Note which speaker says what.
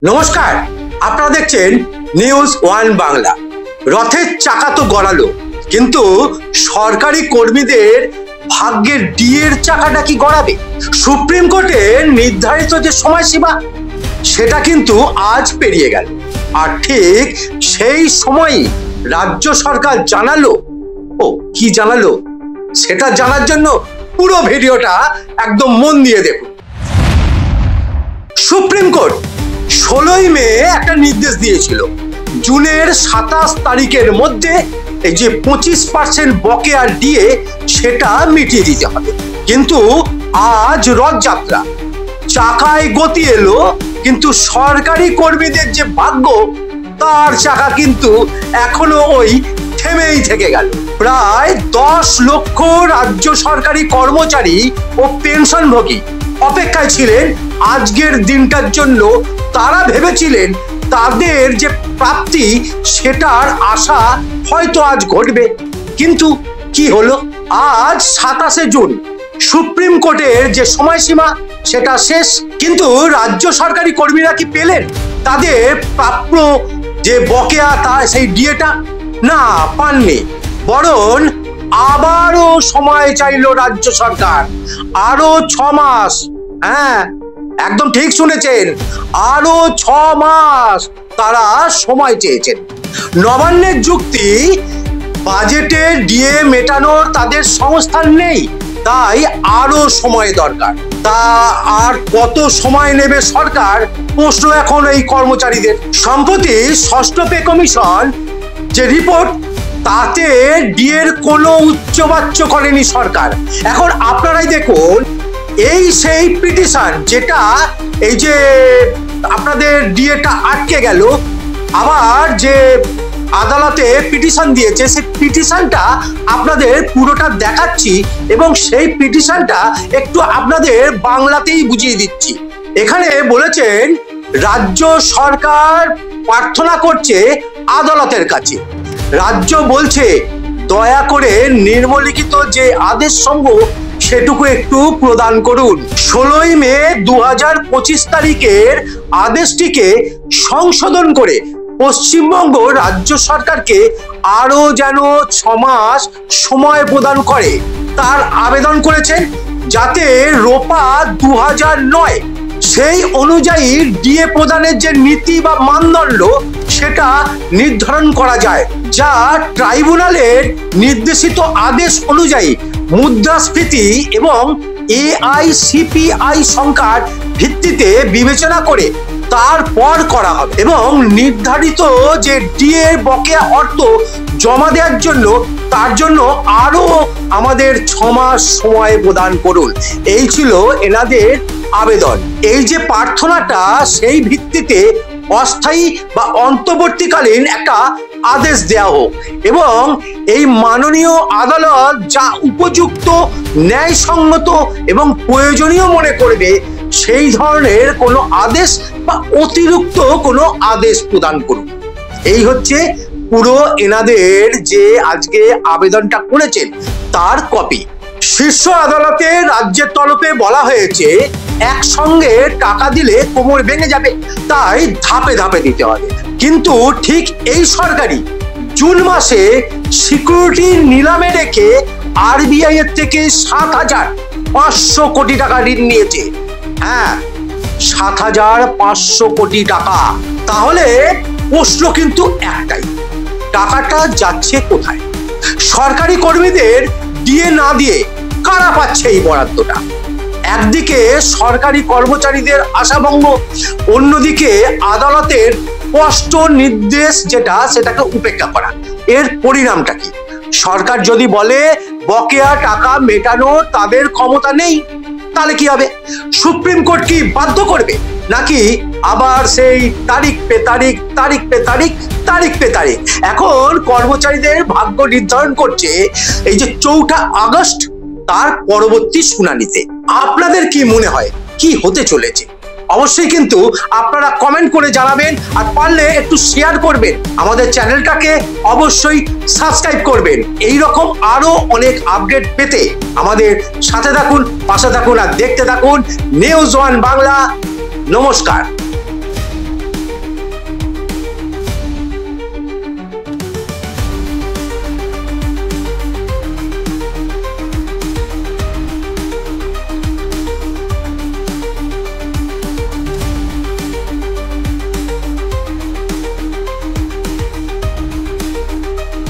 Speaker 1: নমস্কার, আপনারা দেখছেন নিউজ ওয়ান বাংলা। রথের চাকা তো গড়ালো, কিন্তু সরকারি কর্মীদের ভাগ্যের ডিএর চাকাটা কি গড়াবে? সুপ্রিম কোর্টের নির্ধারিত যে সময়সীমা সেটা কিন্তু আজ পেরিয়ে গেল, আর ঠিক সেই সময়ই রাজ্য সরকার জানালো। কি জানালো সেটা জানার জন্য পুরো ভিডিওটা একদম মন দিয়ে দেখুন। সুপ্রিম কোর্ট 16ই মে একটা নির্দেশ দিয়েছিল, জুনের 27 তারিখের মধ্যে এই যে 25% বকেয়া ডিএ সেটা মিটিয়ে দিতে হবে। কিন্তু আজ রথযাত্রা, চাকায় গতি এলো, কিন্তু সরকারি কর্মীদের যে ভাগ্য তার চাকা কিন্তু এখনো ওই থেমেই থেকে গেল। প্রায় 10 লক্ষ রাজ্য সরকারি কর্মচারী ও পেনশনভোগী অপেক্ষায় ছিলেন আজকের দিনটার জন্য। তারা ভেবেছিলেন তাদের যে প্রাপ্তি সেটার আশা হয়তো আজ ঘটবে, কিন্তু কি হলো? আজ 27শে জুন সুপ্রিম কোর্টের যে সময়সীমা সেটা শেষ, কিন্তু রাজ্য সরকারি কর্মীরা কি পেলেন তাদের প্রাপ্য যে বকেয়া তা সেই ডিএটা? না, পাননি। বরং আবারও সময় চাইলো রাজ্য সরকার, আরো 6 মাস। হ্যাঁ, একদম ঠিক শুনেছেন, আরো 6 মাস তারা সময় চেয়েছেন। নবান্নের যুক্তি, বাজেটে ডিএ মেটানোর তাদের সংস্থান নেই, তাই আরো সময় দরকার। তা আর কত সময় নেবে সরকার, প্রশ্ন এখন এই কর্মচারীদের। সম্প্রতি ষষ্ঠ পে কমিশন যে রিপোর্ট, তাতে ডিএর কোনো উচ্চবাচ্য করেনি সরকার। এখন আপনারাই দেখুন, এই সেই পিটিশন যেটা এই যে আপনাদের ডিএটা আটকে গেল, আবার যে আদালতে পিটিশন দিয়েছে সেই পিটিশনটা আপনাদের পুরোটা দেখাচ্ছি, এবং সেই পিটিশনটা একটু আপনাদের বাংলাতেই বুঝিয়ে দিচ্ছি। এখানে বলেছেন রাজ্য সরকার প্রার্থনা করছে আদালতের কাছে। রাজ্য বলছে দয়া করে নিম্নলিখিত যে আদেশ সমূহ সেটুকু একটু প্রদান করুন। 16ই মে 2025 তারিখের আদেশটিকে সংশোধন করে পশ্চিমবঙ্গ রাজ্য সরকারকে আরো যেন 6 মাস সময় প্রদান করে তার আবেদন করেছেন, যাতে রোপা 2009 সেই অনুযায়ী ডিএ প্রদানের যে নীতি বা মানদণ্ড সেটা নির্ধারণ করা যায়, যা ট্রাইব্যুনালের নির্দেশিত আদেশ অনুযায়ী মুদ্রাস্ফীতি এবং AICPI সংখ্যার ভিত্তিতে বিবেচনা করে তারপর করা হবে। এবং নির্ধারিত যে ডিএ বকেয়া অর্থ জমা দেওয়ার জন্য তার জন্য আরো আমাদের 6 মাস সময় প্রদান করুন। এই ছিল এনাদের আবেদন। এই যে প্রার্থনাটা, সেই ভিত্তিতে অস্থায়ী বা অন্তর্বর্তীকালীন একটা আদেশ দেওয়া হোক, এবং এই মাননীয় আদালত যা উপযুক্ত, ন্যায়সঙ্গত এবং প্রয়োজনীয় মনে করবে সেই ধরনের কোনো আদেশ বা অতিরিক্ত কোনো আদেশ প্রদান করুন। এই হচ্ছে পুরো এনাদের যে আজকে আবেদনটা করেছেন তার কপি। শীর্ষ আদালতে রাজ্যের তরফে বলা হয়েছে একসঙ্গে টাকা দিলে কোমর ভেঙে যাবে, তাই ধাপে ধাপে দিতে হবে। কিন্তু ঠিক এই সরকারি জুন মাসে সিকিউরিটি নিলামে রেখে RBI এর থেকে 7,500 কোটি টাকা ঋণ নিয়েছে। হ্যাঁ, 7,500 কোটি টাকা। তাহলে প্রশ্ন কিন্তু একটাই, টাকাটা যাচ্ছে কোথায়? সরকারি কর্মীদের ডিএ না দিয়ে কারা পাচ্ছে এই বরাদ্দটা? একদিকে সরকারি কর্মচারীদের আশাভঙ্গ, অন্যদিকে আদালতের স্পষ্ট নির্দেশ সেটাকে উপেক্ষা করা। এর পরিণামটা কি? সরকার যদি বলে বকেয়া টাকা মেটানো তাদের ক্ষমতা নেই, তাহলে কি হবে? সুপ্রিম কোর্ট কি বাধ্য করবে, নাকি আবার সেই তারিখ পে তারিখ, তারিখ পে তারিখ, তারিখ পে তারিখ? এখন কর্মচারীদের ভাগ্য নির্ধারণ করছে এই যে 4 আগস্ট, তার পরবর্তী শুনানিতে। আপনাদের কি মনে হয় কি হতে চলেছে? অবশ্যই কিন্তু আপনারা কমেন্ট করে জানাবেন, আর পারলে একটু শেয়ার করবেন। আমাদের চ্যানেলটাকে অবশ্যই সাবস্ক্রাইব করবেন। এই রকম আরো অনেক আপডেট পেতে আমাদের সাথে থাকুন, পাশে থাকুন, আর দেখতে থাকুন নিউজ ওয়ান বাংলা। নমস্কার।